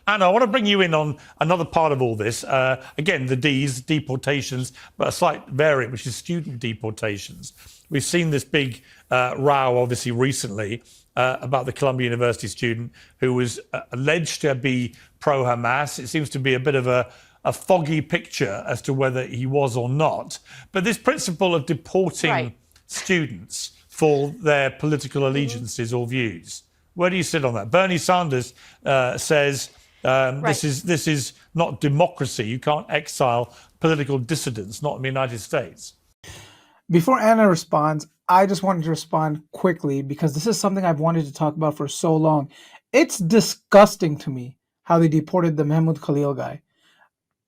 Anna, I want to bring you in on another part of all this. Again, the D's, deportations, but a slight variant, which is student deportations. We've seen this big row, obviously, recently about the Columbia University student who was alleged to be pro-Hamas. It seems to be a bit of a foggy picture as to whether he was or not. But this principle of deporting students for their political allegiances or views, where do you sit on that? Bernie Sanders says this is not democracy. You can't exile political dissidents, not in the United States. Before Anna responds, I just wanted to respond quickly because this is something I've wanted to talk about for so long. It's disgusting to me how they deported the Mahmoud Khalil guy.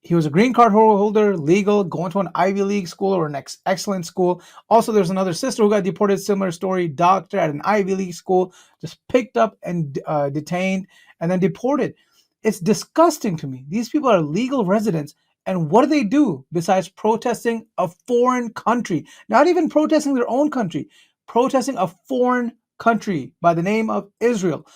He was a green card holder, legal, going to an Ivy League school or an excellent school. Also, there's another sister who got deported, similar story, doctor at an Ivy League school, just picked up and detained and then deported. It's disgusting to me. These people are legal residents. And what do they do besides protesting a foreign country? Not even protesting their own country, protesting a foreign country by the name of Israel.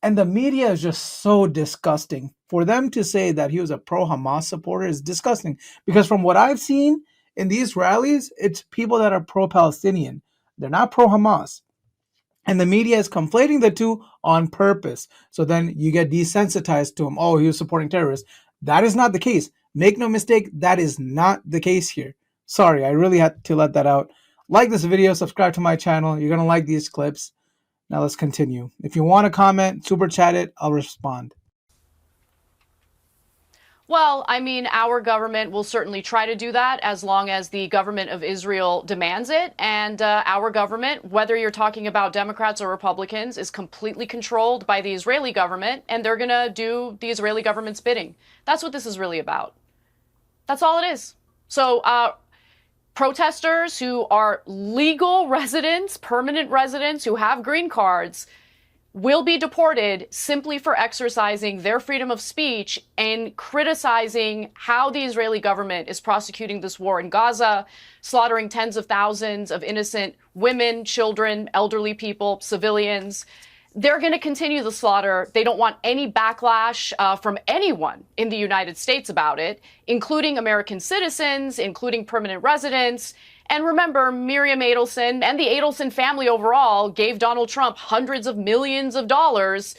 And the media is just so disgusting. For them to say that he was a pro-Hamas supporter is disgusting. Because from what I've seen in these rallies, it's people that are pro-Palestinian. They're not pro-Hamas. And the media is conflating the two on purpose. So then you get desensitized to him. Oh, he was supporting terrorists. That is not the case. Make no mistake, that is not the case here. Sorry, I really had to let that out. Like this video, subscribe to my channel. You're going to like these clips. Now let's continue. If you want to comment, super chat it, I'll respond. Well, I mean, our government will certainly try to do that as long as the government of Israel demands it. And our government, whether you're talking about Democrats or Republicans, is completely controlled by the Israeli government, and they're going to do the Israeli government's bidding. That's what this is really about. That's all it is. So protesters who are legal residents, permanent residents who have green cards, will be deported simply for exercising their freedom of speech and criticizing how the Israeli government is prosecuting this war in Gaza, slaughtering tens of thousands of innocent women, children, elderly people, civilians. They're going to continue the slaughter. They don't want any backlash from anyone in the United States about it, including American citizens, including permanent residents. And remember, Miriam Adelson and the Adelson family overall gave Donald Trump hundreds of millions of dollars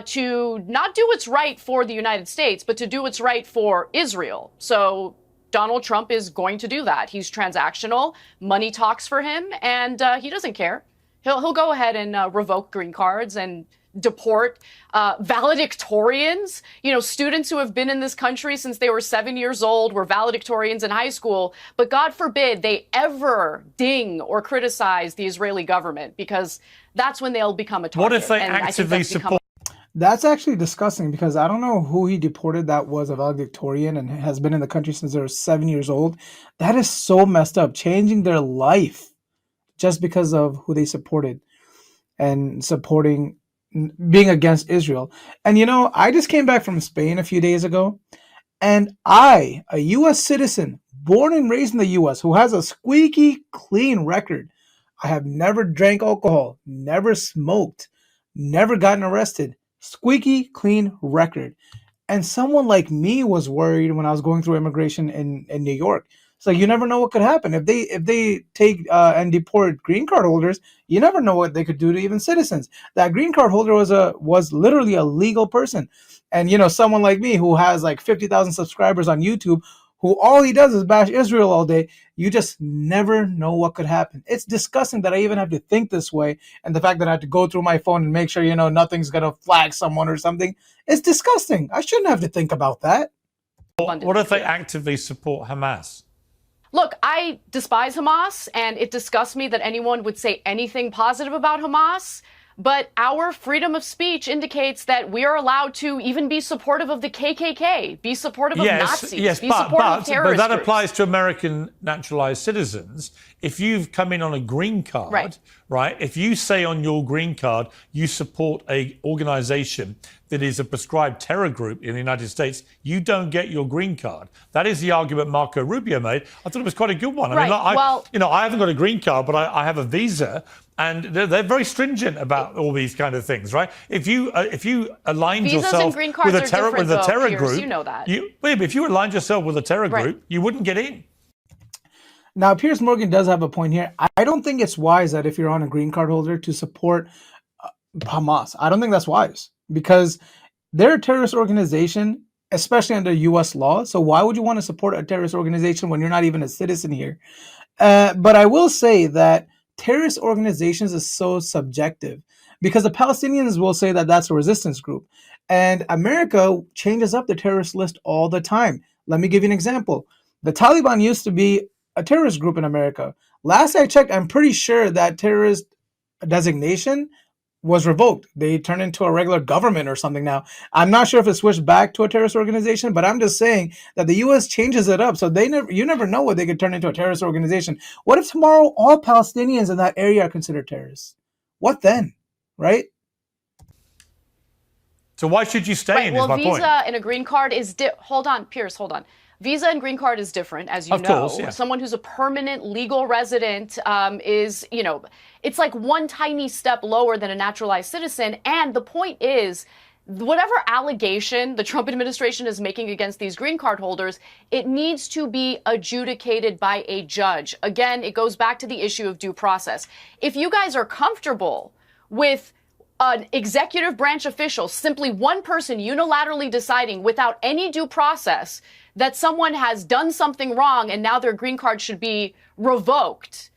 to not do what's right for the United States, but to do what's right for Israel. So Donald Trump is going to do that. He's transactional. Money talks for him, and he doesn't care. He'll go ahead and revoke green cards and deport valedictorians, students who have been in this country since they were 7 years old, were valedictorians in high school. But God forbid they ever ding or criticize the Israeli government, because that's when they'll become a target. What if they actively support? That's actually disgusting, because I don't know who he deported that was a valedictorian and has been in the country since they were 7 years old. That is so messed up, changing their life just because of who they supported and supporting being against Israel. And I just came back from Spain a few days ago, and I, a U.S. citizen, born and raised in the U.S., who has a squeaky clean record. I have never drank alcohol, never smoked, never gotten arrested. Squeaky clean record. And someone like me was worried when I was going through immigration in New York. So you never know what could happen. If they take and deport green card holders, you never know what they could do to even citizens. That green card holder was literally a legal person. And someone like me who has like 50,000 subscribers on YouTube, who all he does is bash Israel all day, you just never know what could happen. It's disgusting that I even have to think this way, and the fact that I have to go through my phone and make sure nothing's gonna flag someone or something. It's disgusting. I shouldn't have to think about that. What if they actively support Hamas? Look, I despise Hamas, and it disgusts me that anyone would say anything positive about Hamas. But our freedom of speech indicates that we are allowed to even be supportive of the KKK, be supportive of Nazis, be supportive of terrorists. But that applies to American naturalized citizens. If you've come in on a green card, right? If you say on your green card you support a organization that is a prescribed terror group in the United States, you don't get your green card. That is the argument Marco Rubio made. I thought it was quite a good one. I mean, I haven't got a green card, but I have a visa, and they're very stringent about all these kind of things, right? If you aligned Visas yourself and green cards with a terror Piers, group, you know that. If you aligned yourself with a terror group, you wouldn't get in. Now, Piers Morgan does have a point here. I don't think it's wise that if you're on a green card holder to support Hamas. I don't think that's wise because they're a terrorist organization, especially under U.S. law. So why would you want to support a terrorist organization when you're not even a citizen here? But I will say that terrorist organizations is so subjective because the Palestinians will say that that's a resistance group. And America changes up the terrorist list all the time. Let me give you an example. The Taliban used to be a terrorist group in America. Last I checked, I'm pretty sure that terrorist designation was revoked. They turned into a regular government or something now. I'm not sure if it switched back to a terrorist organization, but I'm just saying that the U.S. changes it up. So you never know what they could turn into a terrorist organization. What if tomorrow all Palestinians in that area are considered terrorists? What then, right? So why should you stay in? Well, is my visa point. and a green card is hold on, Piers, hold on. Visa and green card is different, as you know. Course, yeah. Someone who's a permanent legal resident is, it's like one tiny step lower than a naturalized citizen. And the point is, whatever allegation the Trump administration is making against these green card holders, it needs to be adjudicated by a judge. Again, it goes back to the issue of due process. If you guys are comfortable with an executive branch official, simply one person unilaterally deciding without any due process that someone has done something wrong and now their green card should be revoked,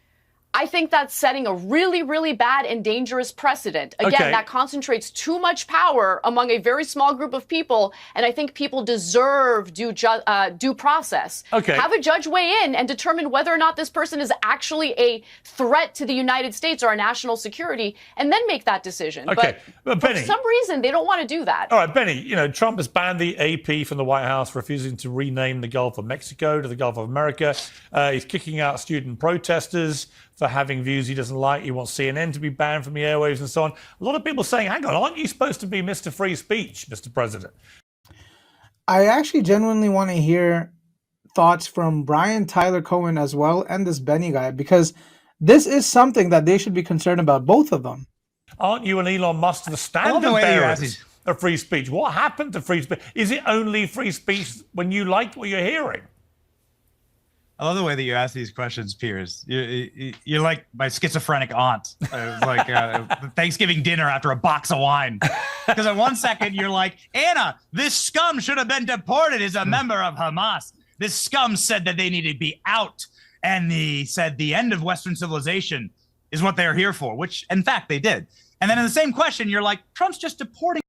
I think that's setting a really, really bad and dangerous precedent. Again, that concentrates too much power among a very small group of people, and I think people deserve due process. Have a judge weigh in and determine whether or not this person is actually a threat to the United States or our national security, and then make that decision. But Benny, for some reason, they don't want to do that. All right, Benny, Trump has banned the AP from the White House, refusing to rename the Gulf of Mexico to the Gulf of America. He's kicking out student protesters for having views he doesn't like. He wants CNN to be banned from the airwaves and so on. A lot of people saying, hang on, aren't you supposed to be Mr. Free Speech, Mr. President? I actually genuinely want to hear thoughts from Brian Tyler Cohen as well and this Benny guy, because this is something that they should be concerned about, both of them. Aren't you and Elon Musk the standard bearers of free speech? What happened to free speech? Is it only free speech when you like what you're hearing? I love the way that you ask these questions, Piers. You're like my schizophrenic aunt. It was like Thanksgiving dinner after a box of wine. Because in 1 second, you're like, Anna, this scum should have been deported as a member of Hamas. This scum said that they needed to be out. And he said the end of Western civilization is what they're here for, which, in fact, they did. And then in the same question, you're like, Trump's just deporting.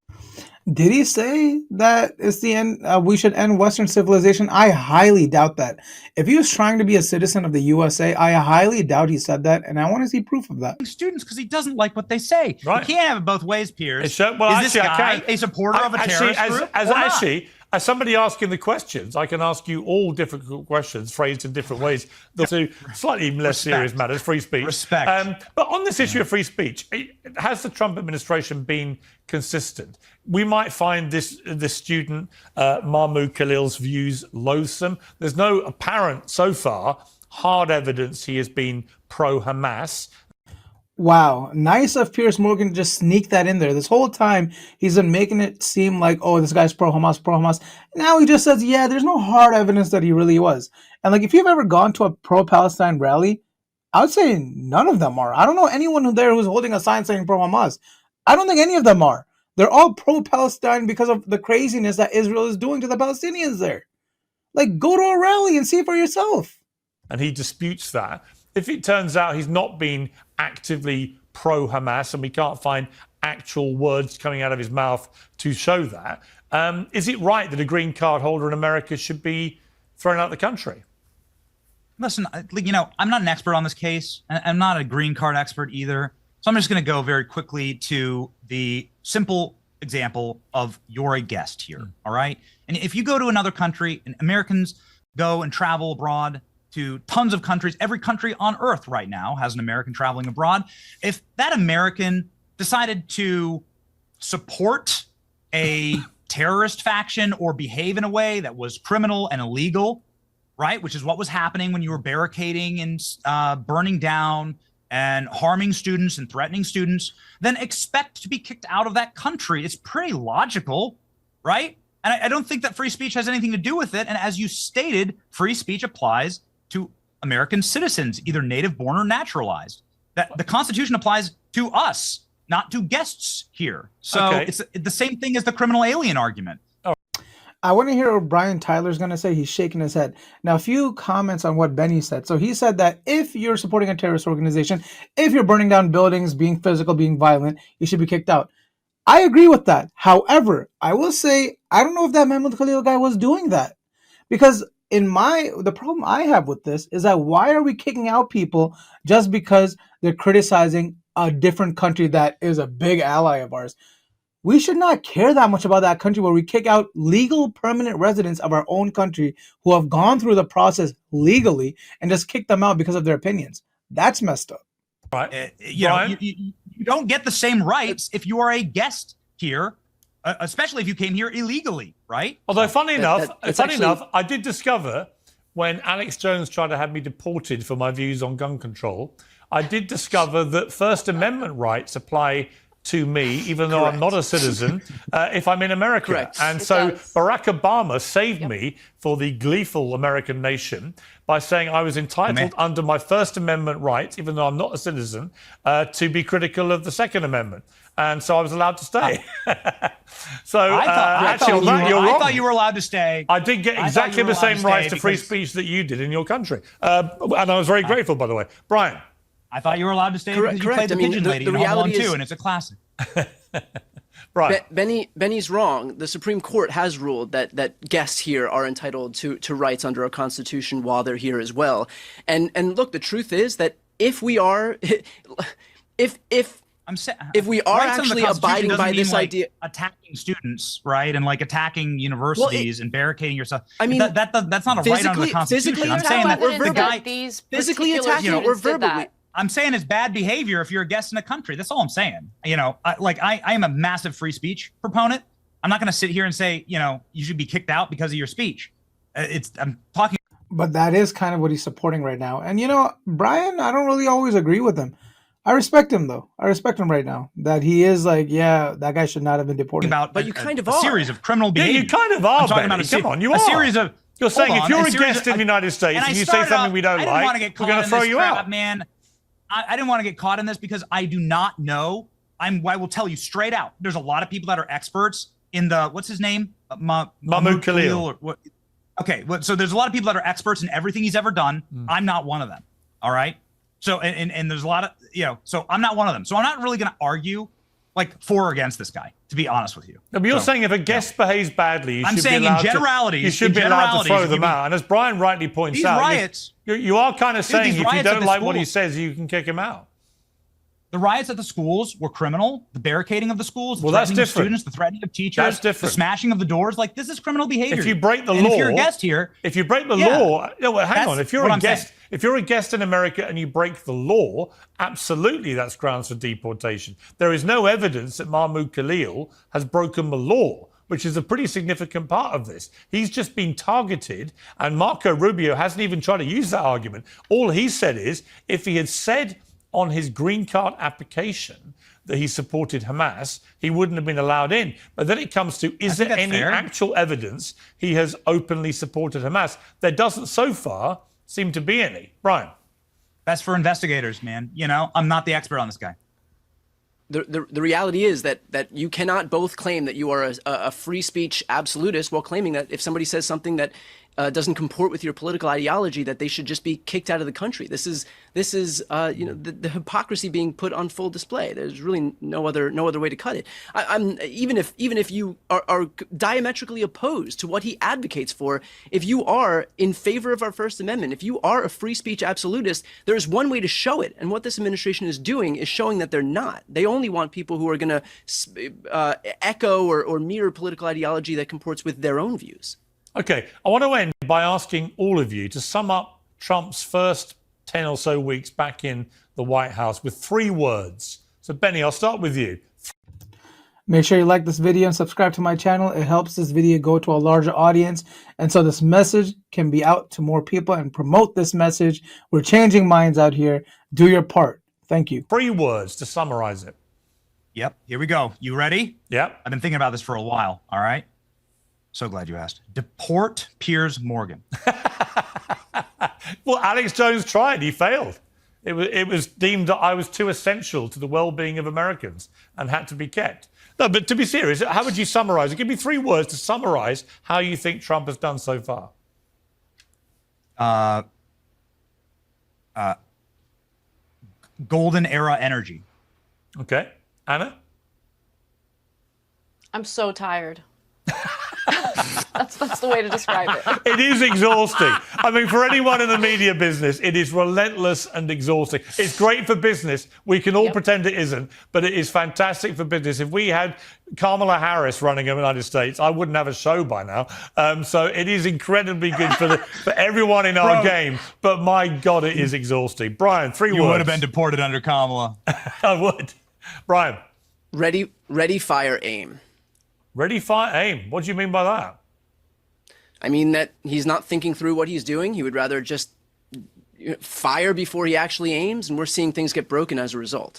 Did he say that it's the end? We should end Western civilization? I highly doubt that. If he was trying to be a citizen of the USA, I highly doubt he said that, and I want to see proof of that. Students, because he doesn't like what they say. Right. You can't have it both ways, Piers. Is this guy a supporter of a terrorist group? As somebody asking the questions, I can ask you all difficult questions phrased in different ways to slightly less serious matters, free speech. Respect. But on this issue of free speech, has the Trump administration been consistent? We might find this student, Mahmoud Khalil's views loathsome. There's no apparent, so far, hard evidence he has been pro-Hamas. Wow, nice of Piers Morgan to just sneak that in there. This whole time, he's been making it seem like, oh, this guy's pro-Hamas, pro-Hamas. Now he just says, yeah, there's no hard evidence that he really was. And like, if you've ever gone to a pro-Palestine rally, I would say none of them are. I don't know anyone there who's holding a sign saying pro-Hamas. I don't think any of them are. They're all pro-Palestine because of the craziness that Israel is doing to the Palestinians there. Like, go to a rally and see for yourself. And he disputes that. If it turns out he's not been actively pro-Hamas and we can't find actual words coming out of his mouth to show that, is it right that a green card holder in America should be thrown out of the country? Listen, I'm not an expert on this case. I'm not a green card expert either. So I'm just going to go very quickly to the simple example of you're a guest here, all right? And if you go to another country and Americans go and travel abroad, to tons of countries. Every country on earth right now has an American traveling abroad. If that American decided to support a terrorist faction or behave in a way that was criminal and illegal, right, which is what was happening when you were barricading and burning down and harming students and threatening students, then expect to be kicked out of that country. It's pretty logical, right? And I don't think that free speech has anything to do with it. And as you stated, free speech applies to American citizens, either native born or naturalized. That the Constitution applies to us, not to guests here. So it's the same thing as the criminal alien argument. I want to hear what Brian Tyler's going to say. He's shaking his head. Now, a few comments on what Benny said. So he said that if you're supporting a terrorist organization, if you're burning down buildings, being physical, being violent, you should be kicked out. I agree with that. However, I will say, I don't know if that Mahmoud Khalil guy was doing that. Because the problem I have with this is that why are we kicking out people just because they're criticizing a different country that is a big ally of ours? We should not care that much about that country where we kick out legal permanent residents of our own country who have gone through the process legally and just kick them out because of their opinions. That's messed up. Right. You don't get the same rights if you are a guest here, especially if you came here illegally, right? Although, funny enough, I did discover when Alex Jones tried to have me deported for my views on gun control, I did discover that First Amendment rights apply to me, even though I'm not a citizen, if I'm in America. Correct. And so Barack Obama saved me for the gleeful American nation by saying I was entitled under my First Amendment rights, even though I'm not a citizen, to be critical of the Second Amendment. And so I was allowed to stay. So I thought you were allowed to stay. I did get exactly the same rights to free speech that you did in your country. And I was very grateful, by the way. Brian. I thought you were allowed to stay because you played the Pigeon Lady in Home Alone 2, and it's a classic. Right. Benny's wrong. The Supreme Court has ruled that guests here are entitled to rights under our Constitution while they're here as well. And look, the truth is that if we are, if we are actually abiding by this idea, attacking students, right, and like attacking universities and barricading yourself. I mean, that's not a right under the Constitution. I'm saying that the guy physically attacking or verbally. I'm saying it's bad behavior if you're a guest in a country. That's all I'm saying. I am a massive free speech proponent. I'm not going to sit here and say, you should be kicked out because of your speech. I'm talking. But that is kind of what he's supporting right now. And, Brian, I don't really always agree with him. I respect him, though. I respect him right now. That he is like, yeah, that guy should not have been deported. But you kind of are. A series of criminal behavior. Yeah, you kind of are, Come on, you are. Series of. You're saying if you're a guest in the United States and you say something we don't like, we're going to throw you out. Man, I didn't want to get caught in this because I do not know. I will tell you straight out. There's a lot of people that are experts in the, what's his name? Mahmoud Khalil. Okay, so there's a lot of people that are experts in everything he's ever done. I'm not one of them. All right. So, and there's a lot of, so I'm not one of them. So I'm not really going to argue like for or against this guy, to be honest with you. No, but you're saying if a guest behaves badly, I'm saying in generality, you should be allowed to throw them out. And as Brian rightly points out, riots, you are kind of saying if you don't like what he says, you can kick him out. The riots at the schools were criminal. The barricading of the schools, the that's threatening of different. Students, the threatening of teachers, that's different. The smashing of the doors. Like, this is criminal behavior. If you break the law, if you're a guest here, if you break the law, hang on. If you're a guest in America and you break the law, absolutely that's grounds for deportation. There is no evidence that Mahmoud Khalil has broken the law, which is a pretty significant part of this. He's just been targeted, and Marco Rubio hasn't even tried to use that argument. All he said is, if he had said on his green card application that he supported Hamas, he wouldn't have been allowed in. But then it comes to, is there any actual evidence he has openly supported Hamas? There doesn't so far seem to be any. Brian. That's for investigators, man. I'm not the expert on this guy. The reality is that you cannot both claim that you are a free speech absolutist while claiming that if somebody says something that doesn't comport with your political ideology, that they should just be kicked out of the country. This is the hypocrisy being put on full display. There's really no other way to cut it. I'm even if you are diametrically opposed to what he advocates for, if you are in favor of our First Amendment, if you are a free speech absolutist, there is one way to show it. And what this administration is doing is showing that they're not. They only want people who are going to echo or mirror political ideology that comports with their own views. Okay, I want to end by asking all of you to sum up Trump's first 10 or so weeks back in the White House with 3 words. So, Benny, I'll start with you. Make sure you like this video and subscribe to my channel. It helps this video go to a larger audience. And so this message can be out to more people and promote this message. We're changing minds out here. Do your part. Thank you. 3 words to summarize it. Yep. Here we go. You ready? Yep. I've been thinking about this for a while. All right. So glad you asked. Deport Piers Morgan. Well, Alex Jones tried. He failed. It was deemed that I was too essential to the well-being of Americans and had to be kept. No, but to be serious, how would you summarize it? Give me 3 words to summarize how you think Trump has done so far. Golden era energy. Okay. Anna? I'm so tired. That's the way to describe it. It is exhausting. I mean, for anyone in the media business, it is relentless and exhausting. It's great for business. We can all pretend it isn't, but it is fantastic for business. If we had Kamala Harris running the United States, I wouldn't have a show by now. So it is incredibly good for everyone in our game. But my God, it is exhausting. Brian, 3 words. You would have been deported under Kamala. I would. Brian. Ready, fire, aim. Ready, fire, aim. What do you mean by that? I mean that he's not thinking through what he's doing. He would rather just fire before he actually aims, and we're seeing things get broken as a result.